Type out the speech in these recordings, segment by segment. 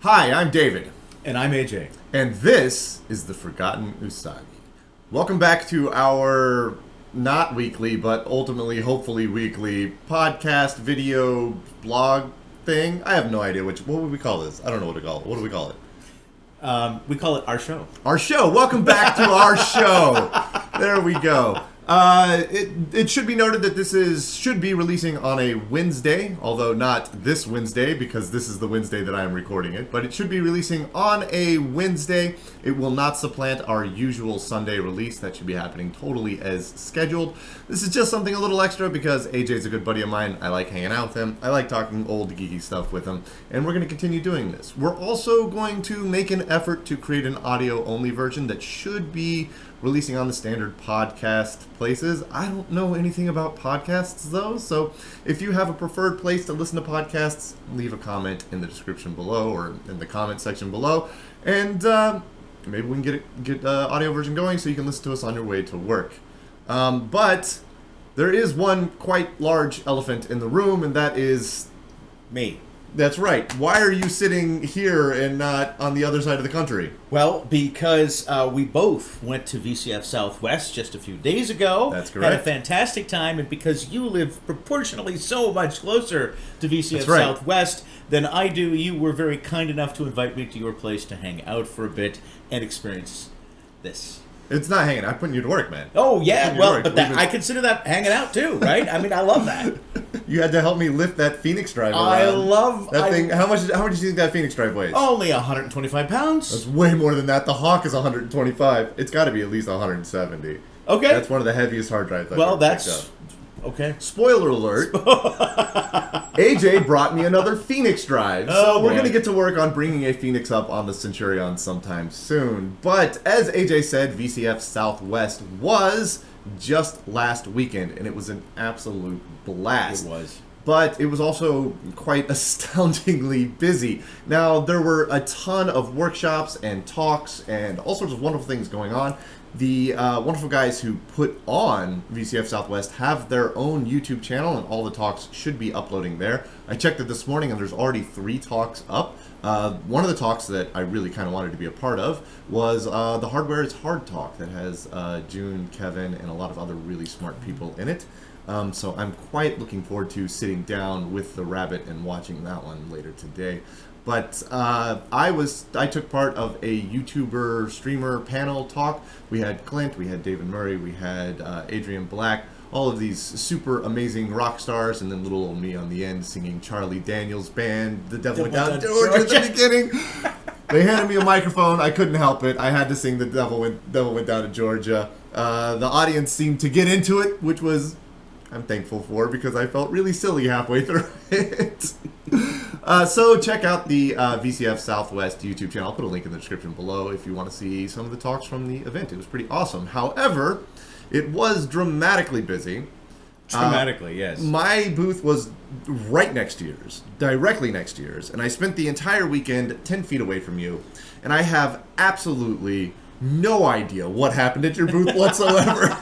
Hi, I'm David. And I'm AJ. And this is the Forgotten Usagi. Welcome back to our not weekly, but ultimately, hopefully weekly podcast, video, blog thing. I have no idea what would we call this? I don't know what to call it. What do we call it? We call it our show. Our show. Welcome back to our show. There we go. It should be noted that this should be releasing on a Wednesday, although not this Wednesday because this is the Wednesday that I am recording it, but it should be releasing on a Wednesday. It will not supplant our usual Sunday release. That should be happening totally as scheduled. This is just something a little extra because AJ's a good buddy of mine. I like hanging out with him. I like talking old geeky stuff with him, and we're going to continue doing this. We're also going to make an effort to create an audio-only version that should be releasing on the standard podcast places. I don't know anything about podcasts though, so if you have a preferred place to listen to podcasts, leave a comment in the description below or in the comment section below, and maybe we can get audio version going so you can listen to us on your way to work. But there is one quite large elephant in the room, and that is me. That's right. Why are you sitting here and not on the other side of the country? Well, because we both went to VCF Southwest just a few days ago. That's correct. Had a fantastic time, and because you live proportionally so much closer to VCF That's right. Southwest than I do, you were very kind enough to invite me to your place to hang out for a bit and experience this. It's not hanging. I'm putting you to work, man. Oh, yeah, well, but I I consider that hanging out too, right? I mean, I love that. You had to help me lift that Phoenix drive around. I love that thing. How much do you think that Phoenix drive weighs? Only 125 pounds. That's way more than that. The Hawk is 125. It's got to be at least 170. Okay. That's one of the heaviest hard drives I've ever picked up. Okay. Spoiler alert. AJ brought me another Phoenix drive. So we're going to get to work on bringing a Phoenix up on the Centurion sometime soon. But as AJ said, VCF Southwest was just last weekend, and it was an absolute blast. It was. But it was also quite astoundingly busy. Now, there were a ton of workshops and talks and all sorts of wonderful things going on. The wonderful guys who put on VCF Southwest have their own YouTube channel, and all the talks should be uploading there. I checked it this morning, and there's already 3 talks up. One of the talks that I really kind of wanted to be a part of was the Hardware is Hard talk that has June, Kevin, and a lot of other really smart people in it. So I'm quite looking forward to sitting down with the rabbit and watching that one later today. But I took part of a YouTuber streamer panel talk. We had Clint, we had David Murray, we had Adrian Black, all of these super amazing rock stars, and then little old me on the end singing Charlie Daniels' band, The Devil Went Down to Georgia at the beginning. They handed me a microphone. I couldn't help it. I had to sing The Devil Went Down to Georgia. The audience seemed to get into it, which was I'm thankful for because I felt really silly halfway through it. So check out the VCF Southwest YouTube channel. I'll put a link in the description below if you want to see some of the talks from the event. It was pretty awesome. However, it was dramatically busy. Dramatically, yes. My booth was right next to yours, directly next to yours, and I spent the entire weekend 10 feet away from you, and I have absolutely no idea what happened at your booth whatsoever.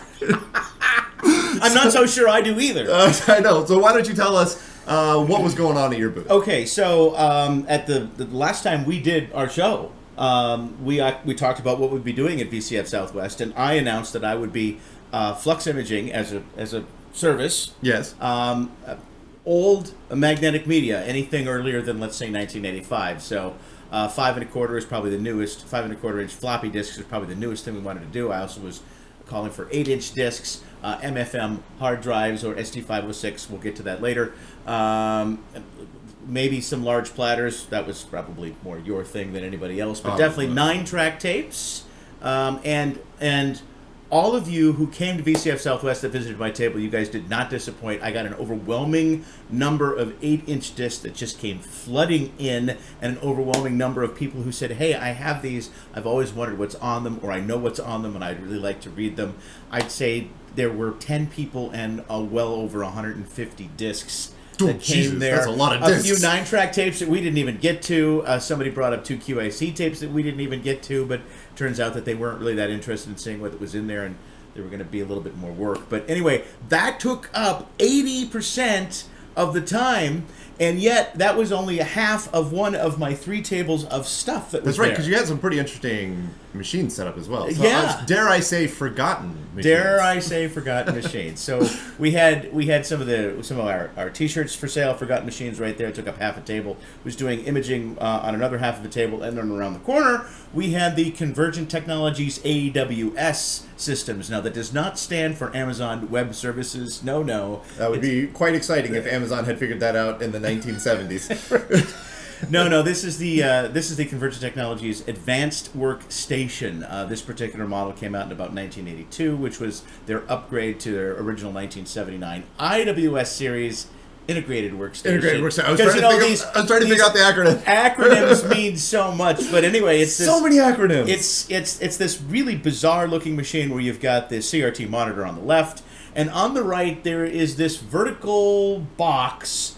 I'm not so sure I do either. I know. So why don't you tell us what was going on at your booth? Okay, so at the last time we did our show, we talked about what we'd be doing at VCF Southwest, and I announced that I would be flux imaging as a service. Yes. Old magnetic media, anything earlier than, let's say, 1985. So 5 1/4 is probably the newest. 5 1/4 inch floppy disks is probably the newest thing we wanted to do. I also was calling for 8-inch discs, MFM hard drives, or ST506. We'll get to that later. Maybe some large platters. That was probably more your thing than anybody else. But definitely 9-track tapes. And all of you who came to VCF Southwest that visited my table, you guys did not disappoint. I got an overwhelming number of 8-inch discs that just came flooding in, and an overwhelming number of people who said, hey, I have these. I've always wondered what's on them, or I know what's on them, and I'd really like to read them. I'd say there were 10 people and well over 150 discs that came there. That's a lot of discs. A few 9-track tapes that we didn't even get to. Somebody brought up 2 QAC tapes that we didn't even get to, but turns out that they weren't really that interested in seeing what was in there, and they were going to be a little bit more work. But anyway, that took up 80% of the time, And yet, that was only a half of one of my 3 tables of stuff that was That's right, there. because you had some pretty interesting machines set up as well. So Yeah. dare I say, forgotten machines. Dare I say, forgotten machines? So we had some of our T-shirts for sale, forgotten machines right there. It took up half a table. Was doing imaging on another half of the table, and then around the corner we had the Convergent Technologies AWS systems. Now that does not stand for Amazon Web Services. No. That would be quite exciting if Amazon had figured that out in the 1970s. No. This is the Convergent Technologies Advanced Workstation. This particular model came out in about 1982, which was their upgrade to their original 1979 IWS series Integrated Workstation. Integrated Workstation. I was trying to figure out the acronym. Acronyms mean so much, but anyway, it's this, so many acronyms. It's this really bizarre looking machine where you've got the CRT monitor on the left, and on the right there is this vertical box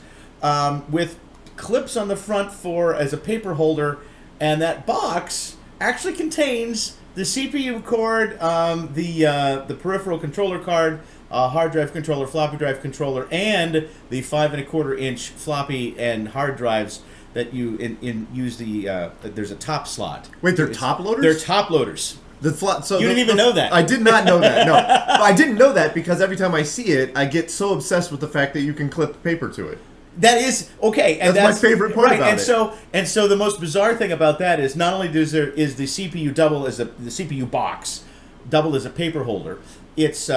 with clips on the front as a paper holder, and that box actually contains the CPU cord, the peripheral controller card, hard drive controller, floppy drive controller, and the 5 1/4 inch floppy and hard drives that you use there's a top slot. Wait, they're top loaders? They're top loaders. You didn't even know that. I did not know that. No, I didn't know that because every time I see it, I get so obsessed with the fact that you can clip paper to it. That is okay, and that's my favorite part about it. And so the most bizarre thing about that is not only is the CPU double as the CPU box double as a paper holder, it's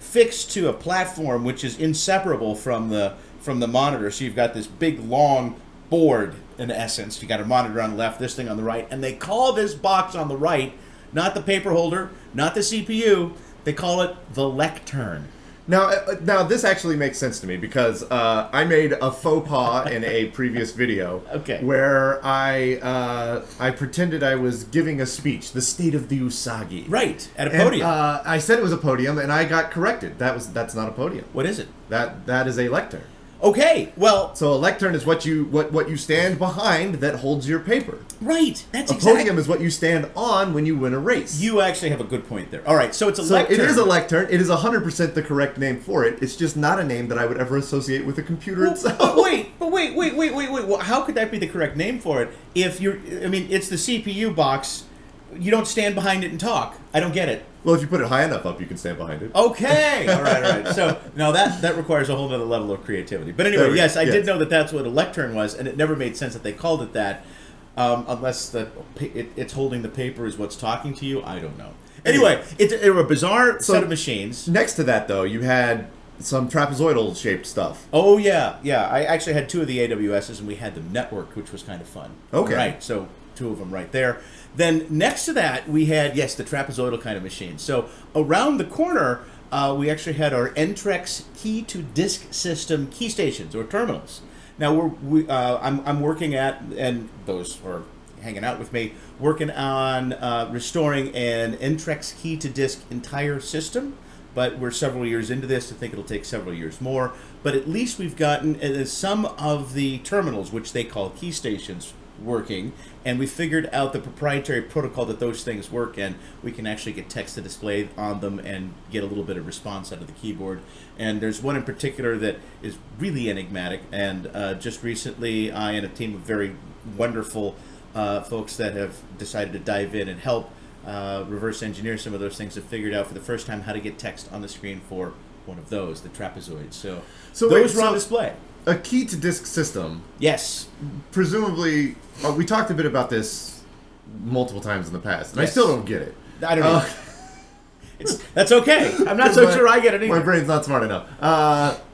fixed to a platform which is inseparable from the monitor. So you've got this big long board in essence. You got a monitor on the left, this thing on the right, and they call this box on the right not the paper holder, not the CPU. They call it the lectern. Now this actually makes sense to me because I made a faux pas in a previous video where I pretended I was giving a speech, the state of the Usagi. Right, at a podium. I said it was a podium, and I got corrected. That's not a podium. What is it? That is a lectern. Okay, well... So a lectern is what you stand behind that holds your paper. Right, that's exactly... A podium is what you stand on when you win a race. You actually have a good point there. All right, so it's a lectern. So it is a lectern. It is 100% the correct name for it. It's just not a name that I would ever associate with the computer itself. But wait. Well, how could that be the correct name for it? If it's the CPU box. You don't stand behind it and talk. I don't get it. Well, if you put it high enough up, you can stand behind it. Okay. All right. So, no, that requires a whole other level of creativity. But anyway, yes, I did know that's what a lectern was, and it never made sense that they called it that, unless it's holding the paper is what's talking to you. I don't know. Anyway, it's a bizarre set of machines. Next to that, though, you had some trapezoidal-shaped stuff. Oh, yeah. I actually had 2 of the AWSs, and we had them networked, which was kind of fun. Okay. Right, so 2 of them right there. Then next to that, we had, the trapezoidal kind of machine. So around the corner, we actually had our Entrex key-to-disk system key stations, or terminals. Now, I'm working at, and those are hanging out with me, working on restoring an Entrex key-to-disk entire system. But we're several years into this. I think it'll take several years more. But at least we've gotten some of the terminals, which they call key stations, working, and we figured out the proprietary protocol that those things work in. We can actually get text to display on them and get a little bit of response out of the keyboard. And there's one in particular that is really enigmatic, and just recently I and a team of very wonderful folks that have decided to dive in and help reverse engineer some of those things have figured out for the first time how to get text on the screen for one of those, the trapezoids. So those were on display. A key-to-disk system. Yes. Presumably, we talked a bit about this multiple times in the past, and I still don't get it. I don't know. That's okay. I'm not so sure I get it either. My brain's not smart enough.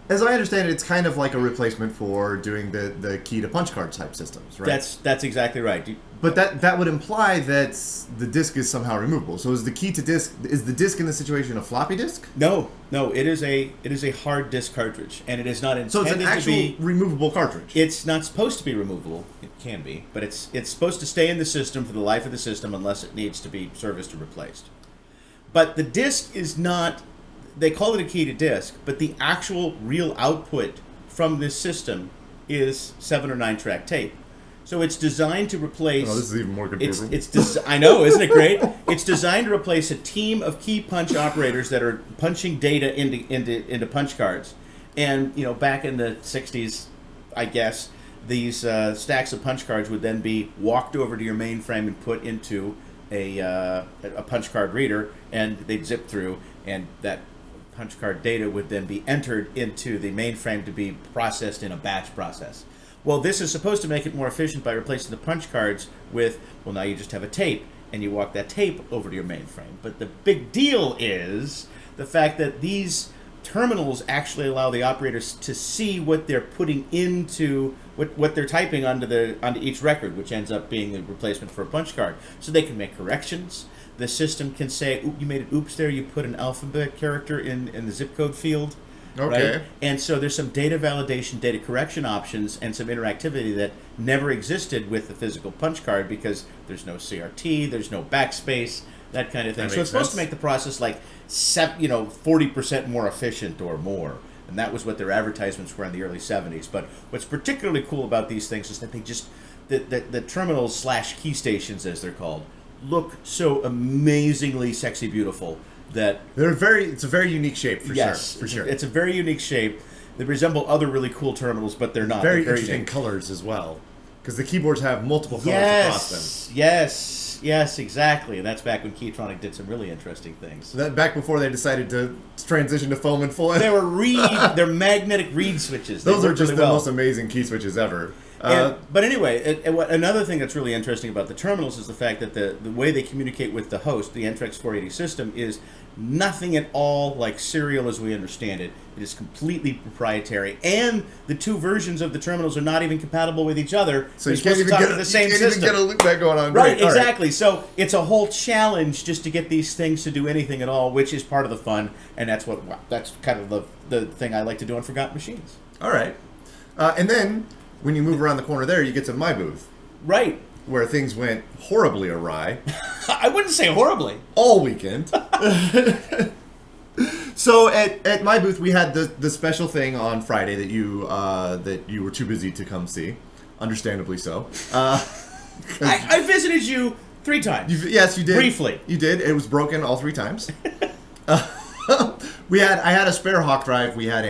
As I understand it, it's kind of like a replacement for doing the key-to-punch card type systems, right? That's exactly right. But that would imply that the disk is somehow removable. So is the key-to-disk, is the disk in this situation a floppy disk? No, it is a hard disk cartridge, and it is not intended to be... So it's an actual removable cartridge? It's not supposed to be removable. It can be, but it's supposed to stay in the system for the life of the system unless it needs to be serviced or replaced. But the disk is not... They call it a key-to-disk, but the actual real output from this system is 7 or 9 track tape. So it's designed to replace... Oh, this is even more confusing. I know, isn't it great? It's designed to replace a team of key punch operators that are punching data into punch cards. And, back in the 60s, I guess, these stacks of punch cards would then be walked over to your mainframe and put into a punch card reader, and they'd zip through, and that punch card data would then be entered into the mainframe to be processed in a batch process. Well, this is supposed to make it more efficient by replacing the punch cards with, well, now you just have a tape, and you walk that tape over to your mainframe. But the big deal is the fact that these terminals actually allow the operators to see what they're putting into, what they're typing onto each record, which ends up being the replacement for a punch card. So they can make corrections. The system can say, "Oop, you made an oops there, you put an alphabet character in the zip code field." Okay. Right? And so there's some data validation, data correction options, and some interactivity that never existed with the physical punch card because there's no CRT, there's no backspace, that kind of thing. So it's supposed to make the process like 40% more efficient or more. And that was what their advertisements were in the early 70s. But what's particularly cool about these things is that they just, the terminals / key stations, as they're called, look so amazingly sexy beautiful that it's a very unique shape for sure. It's a very unique shape. They resemble other really cool terminals, but they're not. Very They're interesting unique. colors as well, because the keyboards have multiple colors across them. Yes, exactly. And that's back when Keytronic did some really interesting things. So back before they decided to transition to foam and foil. They're magnetic reed switches. Those are just the most amazing key switches ever. But anyway, another thing that's really interesting about the terminals is the fact that the way they communicate with the host, the Entrex 480 system, is nothing at all like serial as we understand it. It is completely proprietary, and the two versions of the terminals are not even compatible with each other. So you can't even get a loopback going on. Right, exactly. Right. So it's a whole challenge just to get these things to do anything at all, which is part of the fun, and that's kind of the thing I like to do on Forgotten Machines. All right, and then when you move around the corner there, you get to my booth. Right. Where things went horribly awry. I wouldn't say horribly. All weekend. So at my booth, we had the special thing on Friday that you were too busy to come see. Understandably so. I visited you 3 times. Yes, you did. Briefly. You did. It was broken all 3 times. I had a spare hawk drive. We had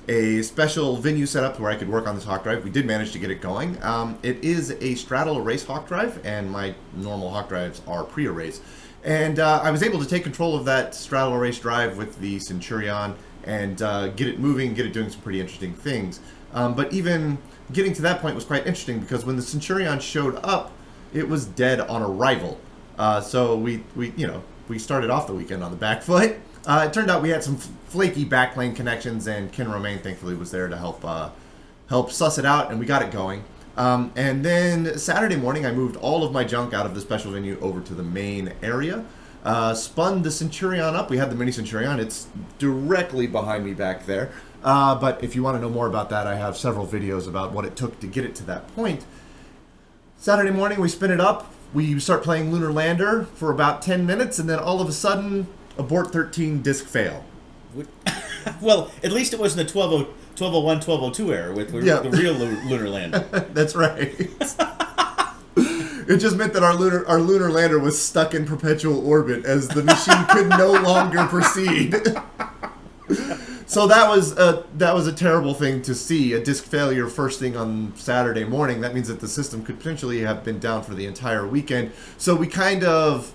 a special venue set up where I could work on this hawk drive. We did manage to get it going. It is a straddle erase hawk drive, and my normal hawk drives are pre-erase. And I was able to take control of that straddle erase drive with the Centurion and get it moving, get it doing some pretty interesting things. But even getting to that point was quite interesting because when the Centurion showed up, it was dead on arrival. So we started off the weekend on the back foot. It turned out we had some flaky backplane connections, and Ken Romaine thankfully was there to help suss it out, and we got it going. And then Saturday morning, I moved all of my junk out of the special venue over to the main area. Spun the Centurion up. We had the mini Centurion. It's directly behind me back there. But if you want to know more about that, I have several videos about what it took to get it to that point. Saturday morning, we spin it up. We start playing Lunar Lander for about 10 minutes, and then all of a sudden, abort 13 disk fail. Well, at least it wasn't the 1201, 1202 error with the real lunar lander. That's right. It just meant that our lunar lander was stuck in perpetual orbit as the machine could no longer proceed. So that was a terrible thing to see, a disk failure first thing on Saturday morning. That means that the system could potentially have been down for the entire weekend. So we kind of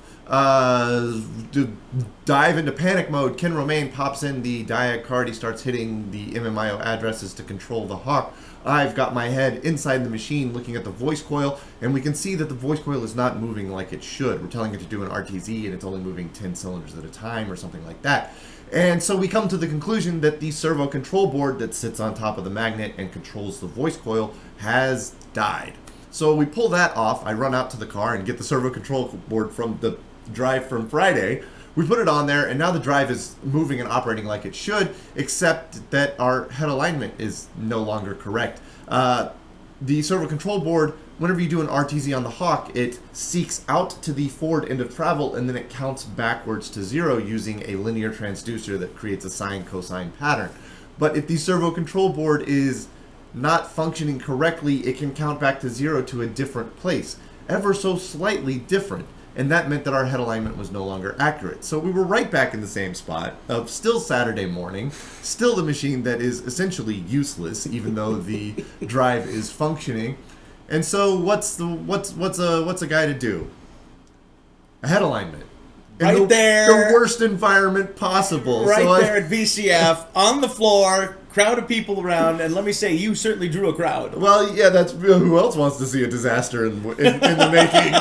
dive into panic mode. Ken Romaine pops in the diag card. He starts hitting the MMIO addresses to control the hawk. I've got my head inside the machine looking at the voice coil, and we can see that the voice coil is not moving like it should. We're telling it to do an RTZ, and it's only moving 10 cylinders at a time or something like that. And so we come to the conclusion that the servo control board that sits on top of the magnet and controls the voice coil has died. So we pull that off. I run out to the car and get the servo control board from the drive from Friday. We put it on there, and now the drive is moving and operating like it should, except that our head alignment is no longer correct. The servo control board, whenever you do an RTZ on the Hawk, it seeks out to the forward end of travel, and then it counts backwards to 0 using a linear transducer that creates a sine-cosine pattern. But if the servo control board is not functioning correctly, it can count back to 0 to a different place, ever so slightly different. and that meant that our head alignment was no longer accurate. So we were right back in the same spot of still Saturday morning, still the machine that is essentially useless, even though the drive is functioning. And so what's a guy to do? A head alignment. Right there. The worst environment possible. Right there at VCF, on the floor, crowd of people around, and let me say, you certainly drew a crowd. Well, yeah, that's who else wants to see a disaster in the making?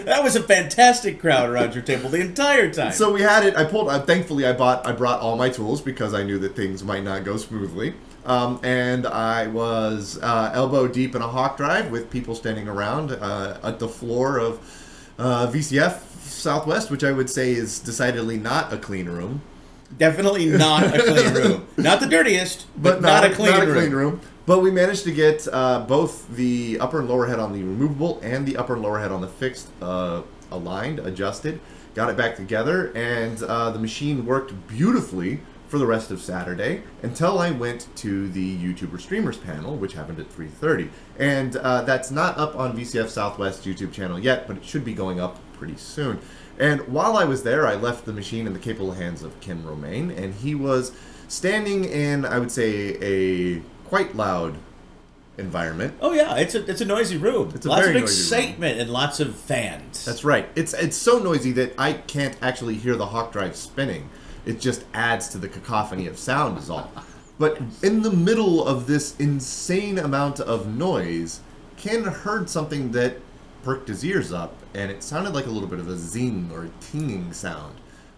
That was a fantastic crowd around your table the entire time. So we had it. Thankfully, I brought all my tools because I knew that things might not go smoothly. And I was elbow deep in a hawk drive with people standing around at the floor of VCF Southwest, which I would say is decidedly not a clean room. Definitely not a clean room. Not the dirtiest, but not a clean room. But we managed to get both the upper and lower head on the removable and the upper and lower head on the fixed aligned, adjusted, got it back together, and the machine worked beautifully for the rest of Saturday until I went to the YouTuber Streamers panel, which happened at 3:30. And that's not up on VCF Southwest YouTube channel yet, but it should be going up pretty soon. And while I was there, I left the machine in the capable hands of Ken Romaine, and he was standing in, I would say, a quite loud environment. Oh yeah, it's a noisy room. It's a lots very of noisy excitement and lots of fans. That's right. It's so noisy that I can't actually hear the hawk drive spinning. It just adds to the cacophony of sound is all. But in the middle of this insane amount of noise, Ken heard something that perked his ears up, and it sounded like a little bit of a zing or a tinging sound.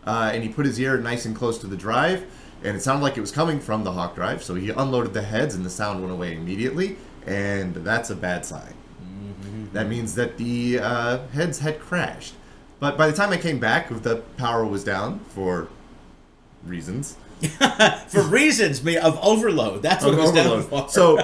And he put his ear nice and close to the drive, and it sounded like it was coming from the hawk drive, so he unloaded the heads, and the sound went away immediately, and that's a bad sign. Mm-hmm. That means that the heads had crashed. But by the time I came back, the power was down for reasons. For reasons of overload. That's what it was down for. So,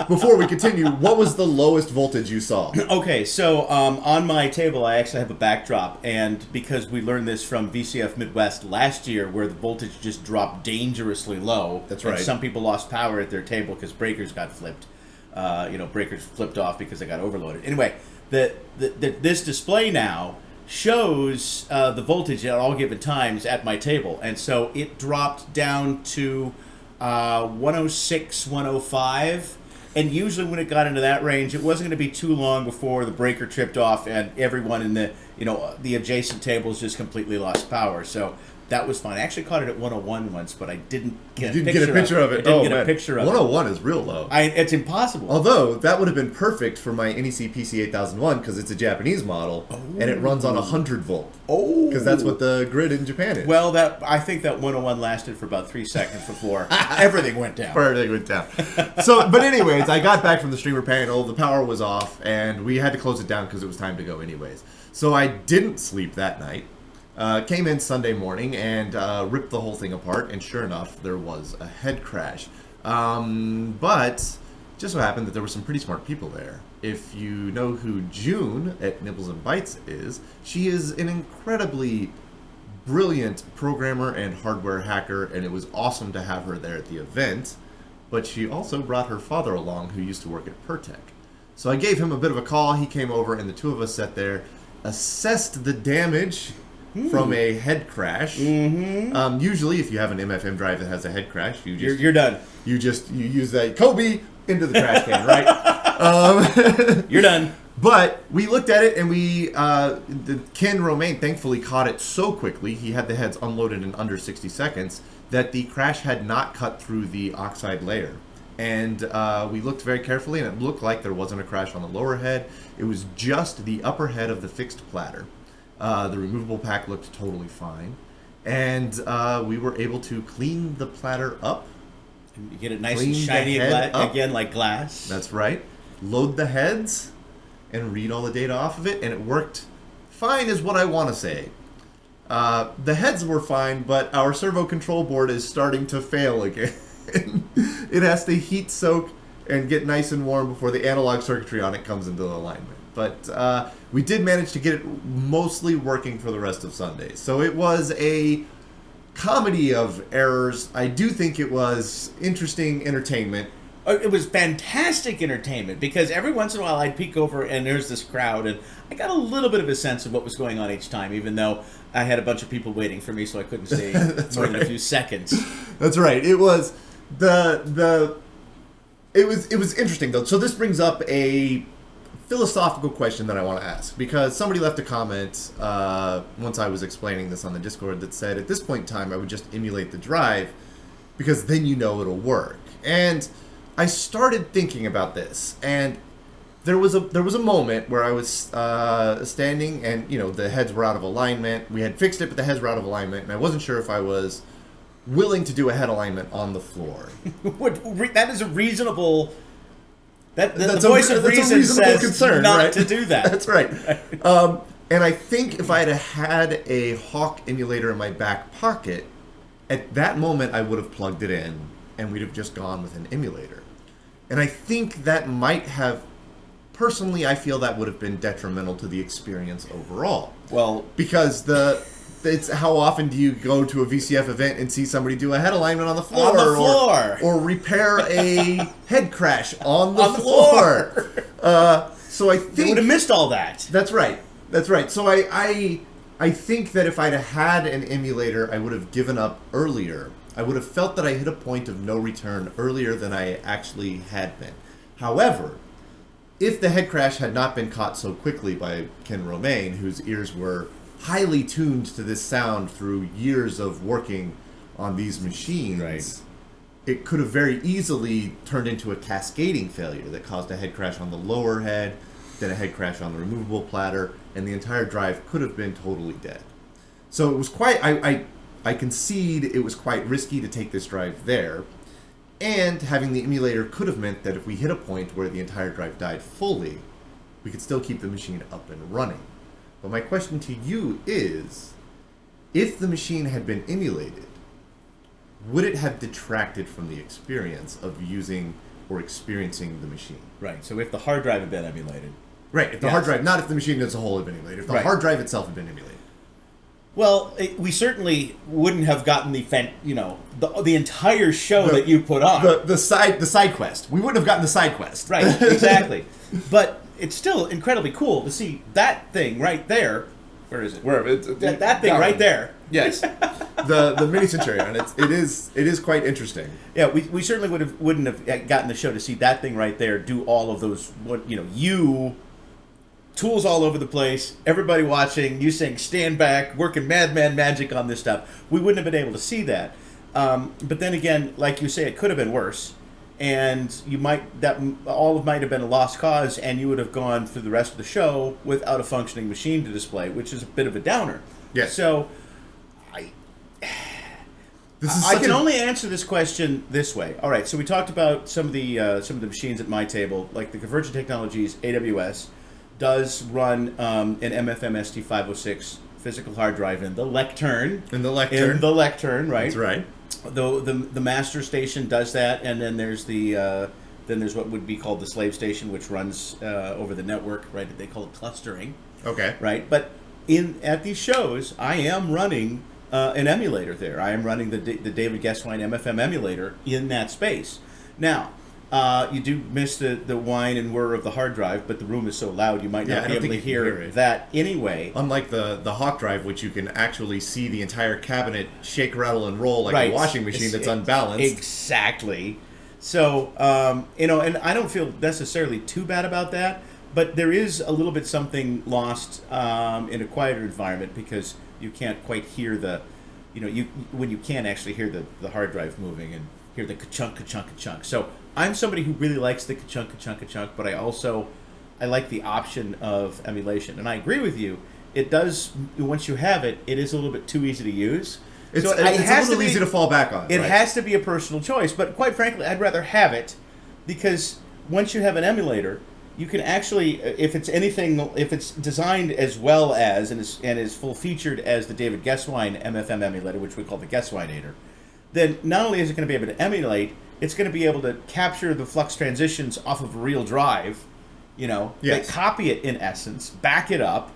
before we continue, what was the lowest voltage you saw? Okay, so on my table I actually have a backdrop, and because we learned this from VCF Midwest last year, where the voltage just dropped dangerously low. That's right. And some people lost power at their table because breakers got flipped. Breakers flipped off because they got overloaded. Anyway, this display now shows the voltage at all given times at my table, and so it dropped down to 106, 105, and usually when it got into that range, it wasn't going to be too long before the breaker tripped off and everyone in the adjacent tables just completely lost power. So that was fun. I actually caught it at 101 once, but I didn't get a picture of it. I didn't get a picture of it. 101 is real low. It's impossible. Although, that would have been perfect for my NEC PC8001 because it's a Japanese model, and it runs on 100 volt. Oh. Because that's what the grid in Japan is. Well, I think that 101 lasted for about 3 seconds before everything went down. So, but anyways, I got back from the streamer panel, the power was off, and we had to close it down because it was time to go anyways. So I didn't sleep that night. Came in Sunday morning and ripped the whole thing apart, and sure enough, there was a head crash. But just so happened that there were some pretty smart people there. If you know who June at Nibbles and Bites is, she is an incredibly brilliant programmer and hardware hacker, and it was awesome to have her there at the event. But she also brought her father along, who used to work at Pertec. So I gave him a bit of a call. He came over, and the two of us sat there, assessed the damage from a head crash. Mm-hmm. Usually, if you have an MFM drive that has a head crash, you're done. You use that Kobe into the trash can, right? You're done. But we looked at it, and Ken Romaine thankfully caught it so quickly. He had the heads unloaded in under 60 seconds that the crash had not cut through the oxide layer. And we looked very carefully, and it looked like there wasn't a crash on the lower head. It was just the upper head of the fixed platter. The removable pack looked totally fine. And we were able to clean the platter up. And get it nice and shiny again like glass. That's right. Load the heads and read all the data off of it. And it worked fine is what I want to say. The heads were fine, but our servo control board is starting to fail again. It has to heat soak and get nice and warm before the analog circuitry on it comes into alignment. But we did manage to get it mostly working for the rest of Sunday. So it was a comedy of errors. I do think it was interesting entertainment, It was fantastic entertainment because every once in a while I'd peek over and there's this crowd, and I got a little bit of a sense of what was going on each time, even though I had a bunch of people waiting for me, so I couldn't stay more than a few seconds. That's right. It was it was interesting though. So this brings up a philosophical question that I want to ask, because somebody left a comment once I was explaining this on the Discord that said, at this point in time, I would just emulate the drive because then you know it'll work. And I started thinking about this, and there was a moment where I was standing, and the heads were out of alignment. We had fixed it, but the heads were out of alignment, and I wasn't sure if I was willing to do a head alignment on the floor. That is a reasonable. The voice of reason says concern, not right? to do that. That's right. And I think if I had a Hawk emulator in my back pocket, at that moment I would have plugged it in, and we'd have just gone with an emulator. And I think that might have, personally, I feel that would have been detrimental to the experience overall. Well, because it's how often do you go to a VCF event and see somebody do a head alignment on the floor? On the floor! Or repair a head crash on the floor. So I think... You would have missed all that. That's right. That's right. So I think that if I'd had an emulator, I would have given up earlier. I would have felt that I hit a point of no return earlier than I actually had been. However, if the head crash had not been caught so quickly by Ken Romaine, whose ears were highly tuned to this sound through years of working on these machines, right, it could have very easily turned into a cascading failure that caused a head crash on the lower head, then a head crash on the removable platter, and the entire drive could have been totally dead. So it was quite, I concede it was quite risky to take this drive there, and having the emulator could have meant that if we hit a point where the entire drive died fully, we could still keep the machine up and running. But my question to you is, if the machine had been emulated, would it have detracted from the experience of using or experiencing the machine? Right, so if the hard drive had been emulated. Right, if the hard drive, not if the machine as a whole had been emulated, if the hard drive itself had been emulated. Well, we certainly wouldn't have gotten the entire show that you put on. The side quest. We wouldn't have gotten the side quest. Right, exactly. But it's still incredidly cool to see that thing right there. Where is it? That thing right there. Yes, the mini Centurion. It is quite interesting. Yeah, we certainly wouldn't have gotten the show to see that thing right there do all of those. Tools all over the place, everybody watching, you saying stand back, working madman magic on this stuff. We wouldn't have been able to see that. But then again, like you say, it could have been worse. And might have been a lost cause, and you would have gone through the rest of the show without a functioning machine to display, which is a bit of a downer. Yes. So I can only answer this question this way. All right, so we talked about some of the machines at my table, like the Convergent Technologies AWS does run an MFM ST506 physical hard drive in the lectern. In the lectern, right? That's right. The master station does that, and then there's there's what would be called the slave station, which runs over the network, right? They call it clustering. Okay. Right, but at these shows, I am running an emulator there. I am running the David Guesswine MFM emulator in that space. Now, you do miss the whine and whir of the hard drive, but the room is so loud you might not be able to hear that anyway. Unlike the Hawk drive, which you can actually see the entire cabinet shake, rattle, and roll like a washing machine that's unbalanced. Exactly. So, and I don't feel necessarily too bad about that, but there is a little bit something lost in a quieter environment because you can't quite hear when you can't actually hear the hard drive moving and hear the ka-chunk, ka-chunk, ka-chunk. So I'm somebody who really likes the ka-chunk, ka-chunk, ka-chunk, but I like the option of emulation. And I agree with you. It does, once you have it, it is a little bit too easy to use. It's a little easy to fall back on. It has to be a personal choice. But quite frankly, I'd rather have it because once you have an emulator, you can actually, if it's designed as well as and is full-featured as the David Guesswine MFM emulator, which we call the Guesswineator, then not only is it going to be able to emulate, it's going to be able to capture the flux transitions off of a real drive, Yes. like copy it in essence, back it up,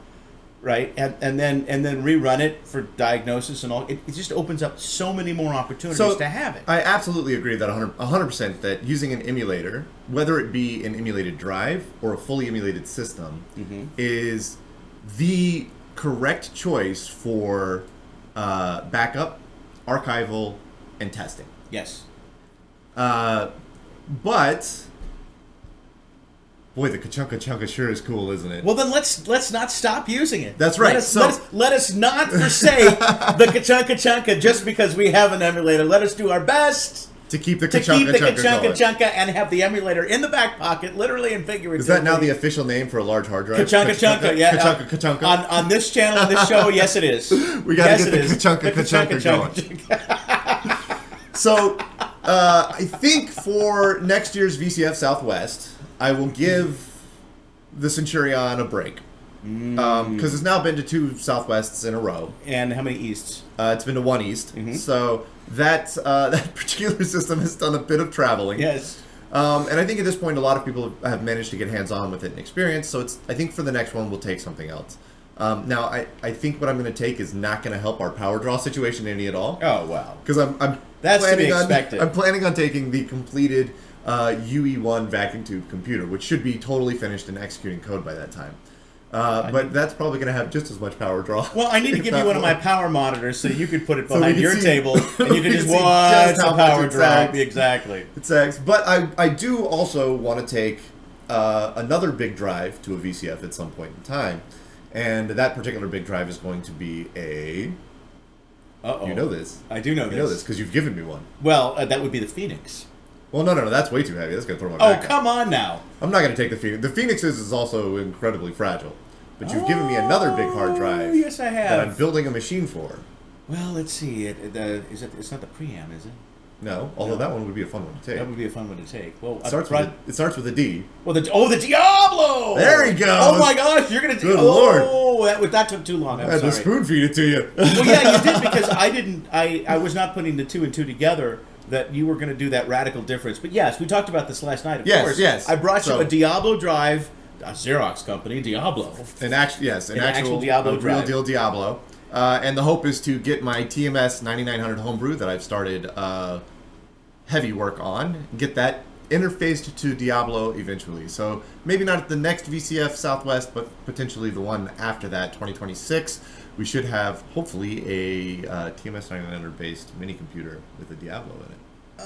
right? And then rerun it for diagnosis and all. It just opens up so many more opportunities to have it. I absolutely agree that 100% that using an emulator, whether it be an emulated drive or a fully emulated system, is the correct choice for backup, archival, and testing. Yes. But boy, the Kachunka sure is cool, isn't it? Well, then let's not stop using it. That's right. Let us not forsake the Kachunka just because we have an emulator. Let us do our best to keep the Kachunka and have the emulator in the back pocket, literally and figuratively. Is that now the official name for a large hard drive? Kachunka, yeah. Kachunka. On this channel, on this show, yes, it is. We got to get the Kachunka going. So, I think for next year's VCF Southwest, I will give the Centurion a break. Because it's now been to 2 Southwests in a row. And how many Easts? It's been to 1 East. So that particular system has done a bit of traveling. Yes. And I think at this point, a lot of people have managed to get hands-on with it and experience. So I think for the next one, we'll take something else. Now, I think what I'm going to take is not going to help our power draw situation any at all. Oh, wow. Because That's to be expected. I'm planning on taking the completed UE1 vacuum tube computer, which should be totally finished and executing code by that time. But that's probably going to have just as much power draw. Well, I need to give you one of my power monitors so you could put it behind your table and you can just watch the power draw. Exactly. But I do also want to take another big drive to a VCF at some point in time. And that particular big drive is going to be a... Uh-oh. You know this. I do know this. You know this because you've given me one. Well, that would be the Phoenix. Well, no, that's way too heavy. That's going to throw my back out. Come on now. I'm not going to take the Phoenix. The Phoenix is also incredibly fragile. But you've given me another big hard drive. Yes, I have. That I'm building a machine for. Well, let's see. It's not the preamp, is it? No, although that one would be a fun one to take. That would be a fun one to take. Well, it starts with a D. Well, the Diablo! There he goes! Oh my gosh, you're gonna do. Good Lord! That took too long. I had to spoon feed it to you. Well, yeah, you did because I was not putting the 2 and 2 together. That you were going to do that radical difference. But yes, we talked about this last night. Of course. Yes. I brought you a Diablo drive, a Xerox company, Diablo. An actual Diablo drive. Real deal Diablo. And the hope is to get my TMS 9900 homebrew that I've started heavy work on, get that interfaced to Diablo eventually. So maybe not at the next VCF Southwest, but potentially the one after that, 2026. We should have, hopefully, a TMS 9900 based mini computer with a Diablo in it.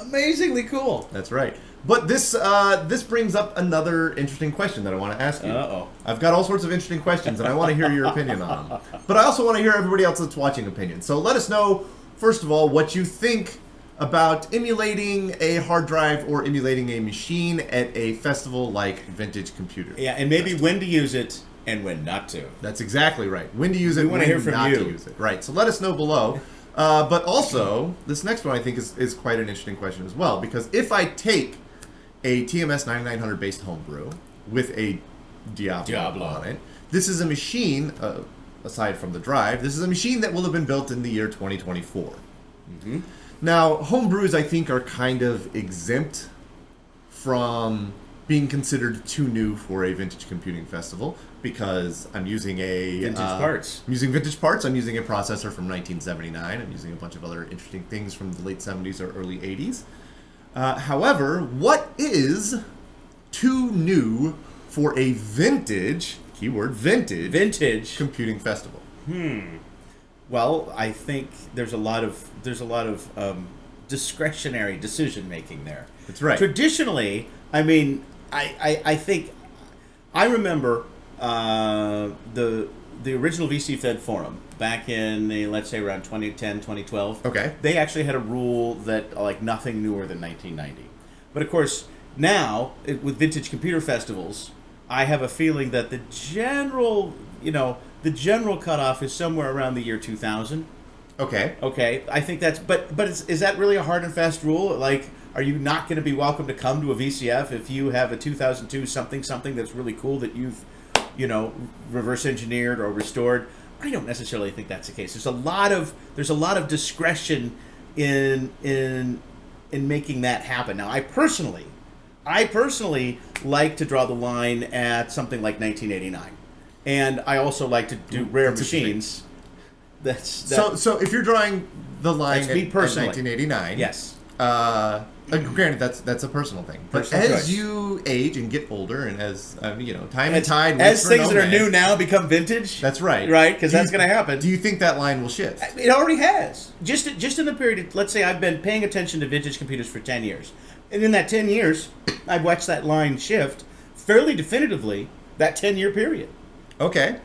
Amazingly cool. That's right. But this brings up another interesting question that I want to ask you. Uh-oh. I've got all sorts of interesting questions, and I want to hear your opinion on them. But I also want to hear everybody else that's watching opinion. So let us know, first of all, what you think about emulating a hard drive or emulating a machine at a festival like Vintage Computer. Yeah, and maybe when to use it and when not to. That's exactly right. When to use it, when not to use it. Right. So let us know below. But also, this next one I think is quite an interesting question as well, because if I take a TMS 9900 based homebrew with a Diablo on it, this is a machine, aside from the drive, this is a machine that will have been built in the year 2024. Mm-hmm. Now, homebrews, I think, are kind of exempt from being considered too new for a vintage computing festival because I'm using vintage parts. I'm using vintage parts. I'm using a processor from 1979. I'm using a bunch of other interesting things from the late 70s or early 80s. However, what is too new for a vintage, keyword vintage computing festival? Well, I think there's a lot of discretionary decision making there. That's right. Traditionally, I mean, I think I remember the original VC Fed forum back in the, let's say, around 2010, 2012. Okay. They actually had a rule that like nothing newer than 1990. But of course, now with vintage computer festivals, I have a feeling that the general cutoff is somewhere around the year 2000. Okay. Okay. I think that's, but is that really a hard and fast rule? Like, are you not going to be welcome to come to a VCF if you have a 2002 something that's really cool that you've, reverse engineered or restored? I don't necessarily think that's the case. There's a lot of discretion in making that happen. Now, I personally like to draw the line at something like 1989. and I also like to do rare That's machines. So if you're drawing the line That's me at personally. 1989, Yes. granted that's a personal thing. But Personal as choice. you age and get older, and as time and As, tide waits as for things no that are man, new now become vintage. That's right. Right, because Do you- that's going to happen. Do you think that line will shift? It already has. Just in the period, let's say I've been paying attention to vintage computers for 10 years. And in that 10 years, I've watched that line shift fairly definitively that 10-year period. Okay.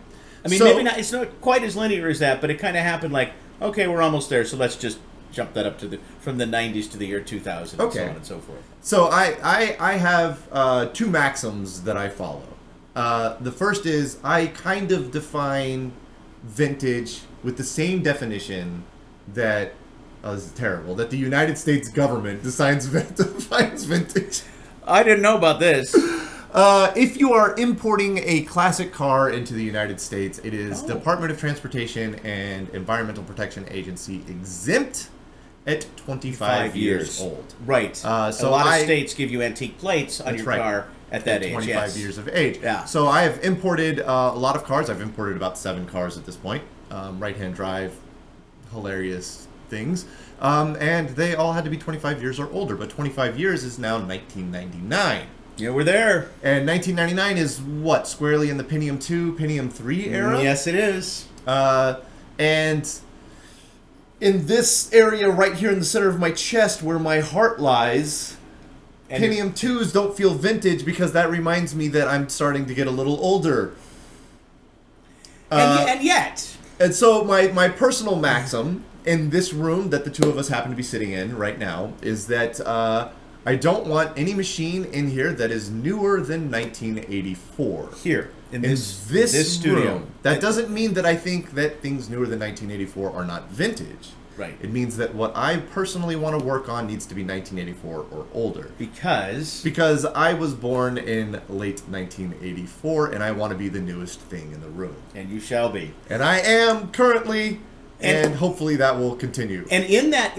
I mean, maybe not. It's not quite as linear as that, but it kind of happened like, okay, we're almost there, so let's just jump that up to from the 90s to the year 2000 and so on and so forth. So I have two maxims that I follow. The first is I kind of define vintage with the same definition that is terrible, that the United States government defines vintage. I didn't know about this. If you are importing a classic car into the United States, it is Department of Transportation and Environmental Protection Agency exempt at 25 years old. Right. So a lot of states give you antique plates on your car at that age. 25 years of age. Yeah. So I have imported a lot of cars. I've imported about 7 cars at this point. Right-hand drive, hilarious things. And they all had to be 25 years or older. But 25 years is now 1999. Yeah, we're there. And 1999 is what? Squarely in the Pentium 2, Pentium 3 era? Yes, it is. And in this area right here in the center of my chest where my heart lies, and Pentium 2s don't feel vintage because that reminds me that I'm starting to get a little older. And yet. And so my personal maxim in this room that the two of us happen to be sitting in right now is that I don't want any machine in here that is newer than 1984. Here. In this studio. room. That doesn't mean that I think that things newer than 1984 are not vintage. Right. It means that what I personally want to work on needs to be 1984 or older. Because I was born in late 1984 and I want to be the newest thing in the room. And you shall be. And I am currently, and hopefully that will continue. And in that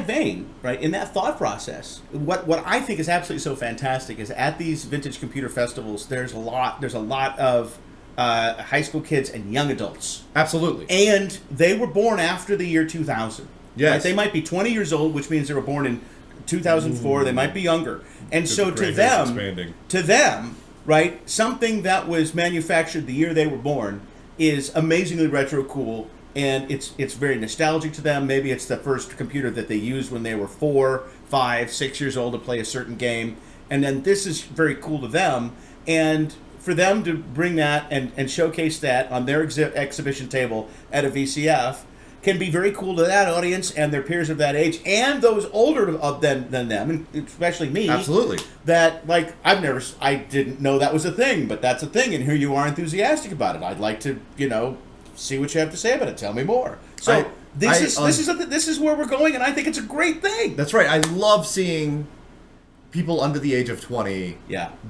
vein, right, in that thought process, what I think is absolutely so fantastic is at these vintage computer festivals, there's a lot of high school kids and young adults. Absolutely. And they were born after the year 2000. Yes. Right? They might be 20 years old, which means they were born in 2004. They might be younger. And so to them, right, something that was manufactured the year they were born is amazingly retro cool. And it's very nostalgic to them. Maybe it's the first computer that they used when they were 4, 5, 6 years old to play a certain game. And then this is very cool to them. And for them to bring that and showcase that on their exhibition table at a VCF can be very cool to that audience and their peers of that age and those older than them, and especially me. Absolutely. That, like, I didn't know that was a thing, but that's a thing, and here you are enthusiastic about it. I'd like to, see what you have to say about it. Tell me more. So this is where we're going, and I think it's a great thing. That's right. I love seeing people under the age of 20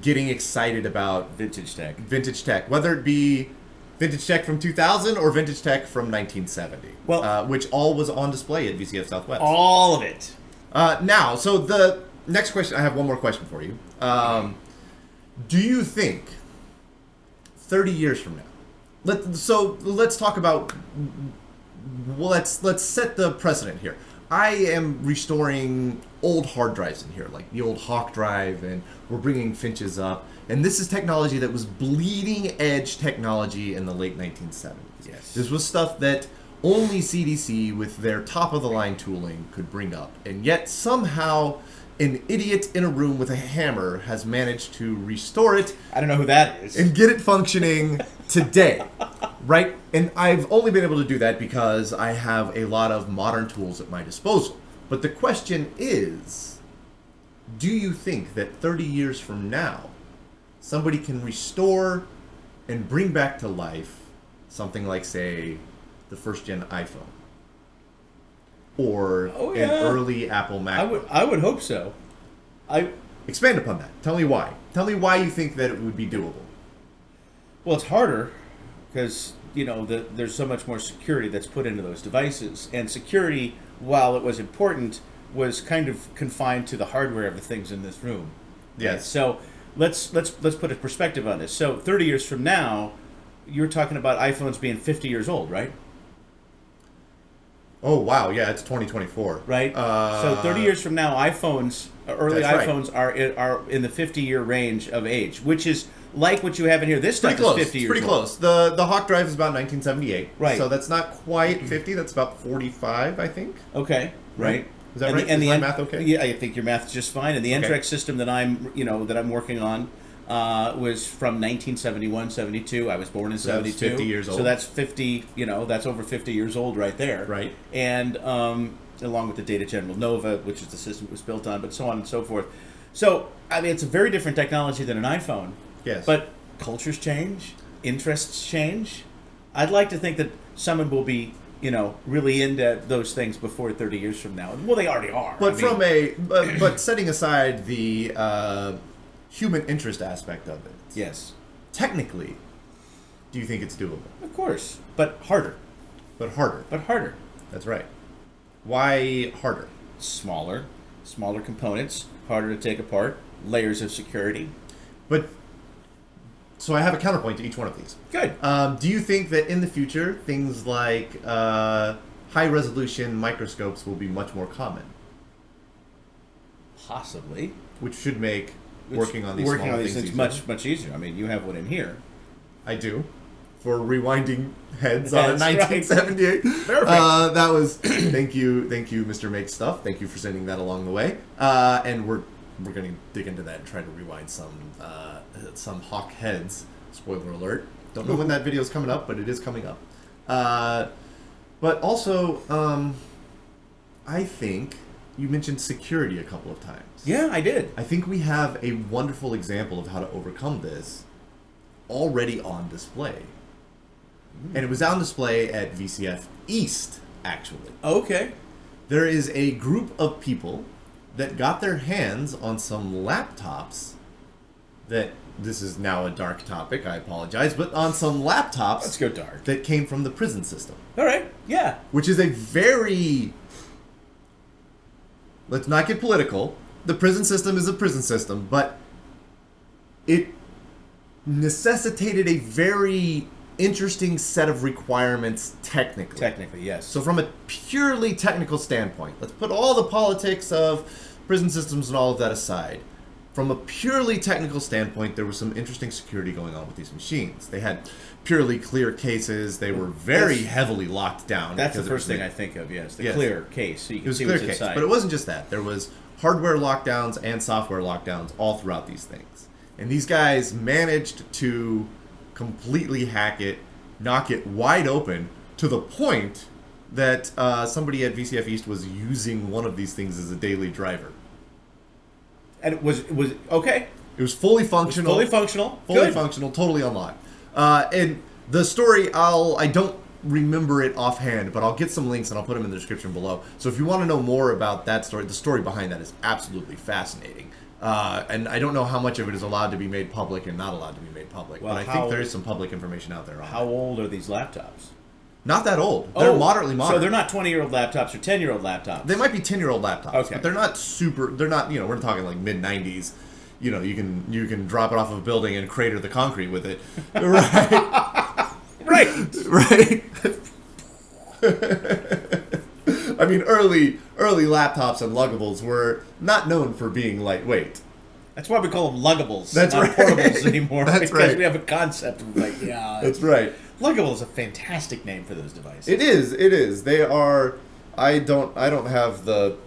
getting excited about vintage tech, whether it be vintage tech from 2000 or vintage tech from 1970, which all was on display at VCF Southwest. All of it. Now, so the next question, I have one more question for you. Do you think 30 years from now, let's talk about, let's set the precedent here. I am restoring old hard drives in here, like the old Hawk drive, and we're bringing Finches up. And this is technology that was bleeding edge technology in the late 1970s. Yes. This was stuff that only CDC with their top of the line tooling could bring up. And yet somehow an idiot in a room with a hammer has managed to restore it. I don't know who that is. And get it functioning today. Right? And I've only been able to do that because I have a lot of modern tools at my disposal. But the question is, do you think that 30 years from now, somebody can restore and bring back to life something like, say, the first-gen iPhone? Or an early Apple MacBook? I would hope so. Expand upon that. Tell me why. Tell me why you think that it would be doable. Well, it's harder because, there's so much more security that's put into those devices. And security, while it was important, was kind of confined to the hardware of the things in this room. Yes. Right? So let's put a perspective on this. So 30 years from now, you're talking about iPhones being 50 years old, right? Oh wow, yeah, it's 2024. Right. So 30 years from now, early That's right. iPhones are in the 50-year range of age, which is like what you have in here. This stuff Pretty close. is 50 It's years pretty old. close. The Hawk Drive is about 1978. Right. So that's not quite 50. That's about 45, I think. Okay. Right. Is that right? Is my math okay? Yeah, I think your math is just fine. And the Okay. Entrex system that I'm working on was from 1971, 72. I was born in So that was 72. 50 years old. So that's 50. That's over 50 years old right there. Right. And along with the Data General Nova, which is the system it was built on, but so on and so forth. So I mean, it's a very different technology than an iPhone. Yes. But cultures change, interests change. I'd like to think that someone will be, really into those things before 30 years from now. Well, they already are. But but setting aside the human interest aspect of it, Yes, technically, do you think it's doable? of course, but harder. But harder. But harder. That's right. Why harder? Smaller components, harder to take apart, layers of security. But so I have a counterpoint to each one of these. Good. Do you think that in the future things like high-resolution microscopes will be much more common, Possibly. which should make working on these things easier? much easier. I mean, you have one in here. I do. For rewinding heads on a That's right. 1978. Perfect. That was thank you, Mr. Make Stuff. Thank you for sending that along the way. And we're going to dig into that and try to rewind some Hawk heads. Spoiler alert. Don't know when that video is coming up, but it is coming up. But also, I think you mentioned security a couple of times. Yeah, I did. I think we have a wonderful example of how to overcome this already on display. And it was on display at VCF East, actually. Okay. There is a group of people that got their hands on some laptops that, this is now a dark topic, I apologize, but on some laptops Let's go dark. that came from the prison system. All right. Yeah. Which is a very... Let's not get political. The prison system is a prison system, but it necessitated a very interesting set of requirements technically. Technically, yes. So from a purely technical standpoint, let's put all the politics of prison systems and all of that aside. From a purely technical standpoint, there was some interesting security going on with these machines. They had purely clear cases. They were very heavily locked down. That's the because first thing I think of, yes. The Yes. clear case, so you It can was see a clear what's case, inside. but it wasn't just that. There was hardware lockdowns and software lockdowns all throughout these things. And these guys managed to completely hack it, knock it wide open, to the point that somebody at VCF East was using one of these things as a daily driver. And it was okay. It was fully functional. Fully functional. Fully Good. functional, totally unlocked. And the story, I don't remember it offhand, but I'll get some links and I'll put them in the description below. So if you want to know more about that story, the story behind that is absolutely fascinating. And I don't know how much of it is allowed to be made public and not allowed to be made public, Well, but I think there is some public information out there on How it. old are these laptops? Not that old. They're moderately modern. So they're not 20-year-old laptops or 10-year-old laptops. They might be 10-year-old laptops, Okay. but they're not super. They're not. We're talking like mid-90s. You can drop it off of a building and crater the concrete with it, right? Right. Right. I mean, early laptops and luggables were not known for being lightweight. That's why we call them luggables, That's not right. portables anymore. That's because right. we have a concept of like, That's right. luggable is a fantastic name for those devices. It is. It is. They are. I don't have the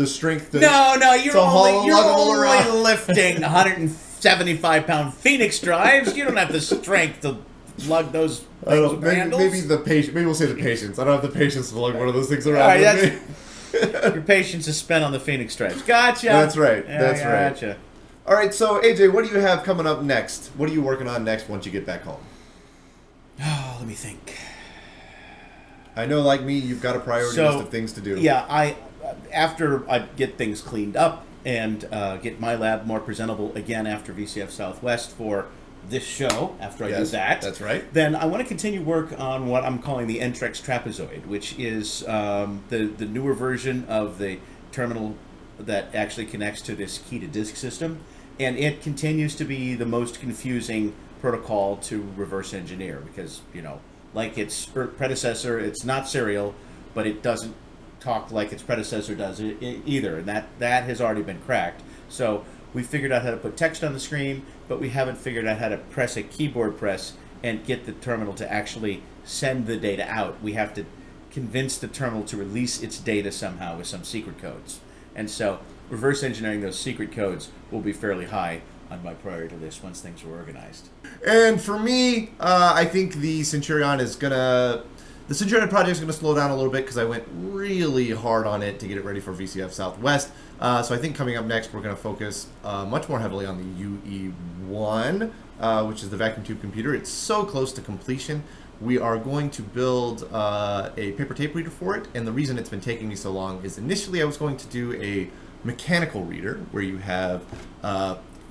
strength to. No, you're to haul a only luggable around. lifting 175-pound Phoenix drives. You don't have the strength to lug those things I don't. with handles. Maybe the patient. Maybe we'll say the patience. I don't have the patience to lug one of those things around. All right, with me. Your patience is spent on the Phoenix drives. Gotcha. That's right. Yeah, That's right. gotcha. All right. So AJ, what do you have coming up next? What are you working on next once you get back home? Oh, let me think. I know, like me, you've got a priority list of things to do. Yeah, after I get things cleaned up and get my lab more presentable again after VCF Southwest for this show, after I do Yes, that. that's right. Then I want to continue work on what I'm calling the Entrex trapezoid, which is the newer version of the terminal that actually connects to this key-to-disk system. And it continues to be the most confusing protocol to reverse engineer because, like its predecessor, it's not serial, but it doesn't talk like its predecessor does either, and that has already been cracked. So we figured out how to put text on the screen, but we haven't figured out how to press a keyboard press and get the terminal to actually send the data out. We have to convince the terminal to release its data somehow with some secret codes. And so reverse engineering those secret codes will be fairly high on my priority list once things are organized. And for me, I think the Centurion project is going to slow down a little bit because I went really hard on it to get it ready for VCF Southwest. So I think coming up next, we're going to focus much more heavily on the UE1, which is the vacuum tube computer. It's so close to completion. We are going to build a paper tape reader for it, and the reason it's been taking me so long is initially I was going to do a mechanical reader where you have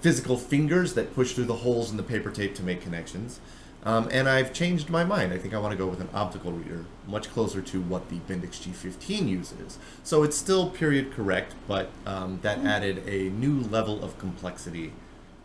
physical fingers that push through the holes in the paper tape to make connections. And I've changed my mind. I think I want to go with an optical reader, much closer to what the Bendix G15 uses. So it's still period correct, but that added a new level of complexity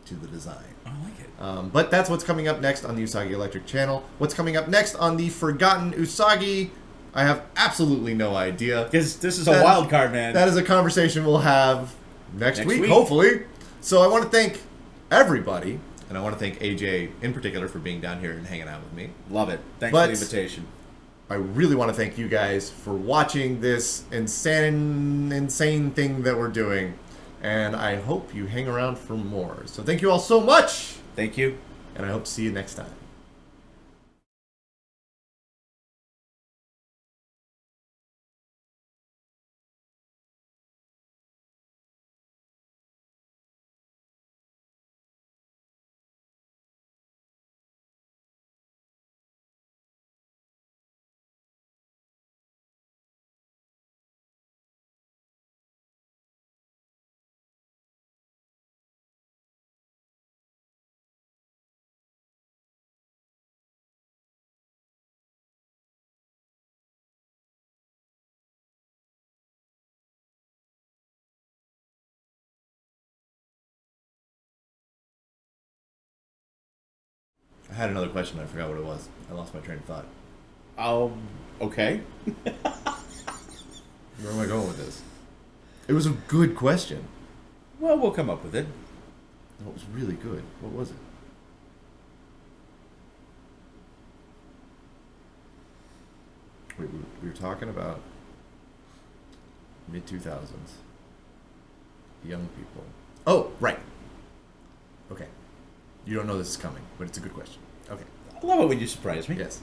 to the design. I like it. But that's what's coming up next on the Usagi Electric channel. What's coming up next on the Forgotten Usagi, I have absolutely no idea. Because this is a wild card, man. That is a conversation we'll have next week, hopefully. So I want to thank everybody, and I want to thank AJ in particular for being down here and hanging out with me. Love it. Thanks for the invitation. I really want to thank you guys for watching this insane thing that we're doing. And I hope you hang around for more. So thank you all so much. Thank you. And I hope to see you next time. I had another question. I forgot what it was. I lost my train of thought. Okay. Where am I going with this? It was a good question. Well, we'll come up with it. No, it was really good. What was it? Wait, we were talking about mid-2000s. Young people. Oh, right. Okay. You don't know this is coming, but it's a good question. Okay. I love it when you surprise me. Yes.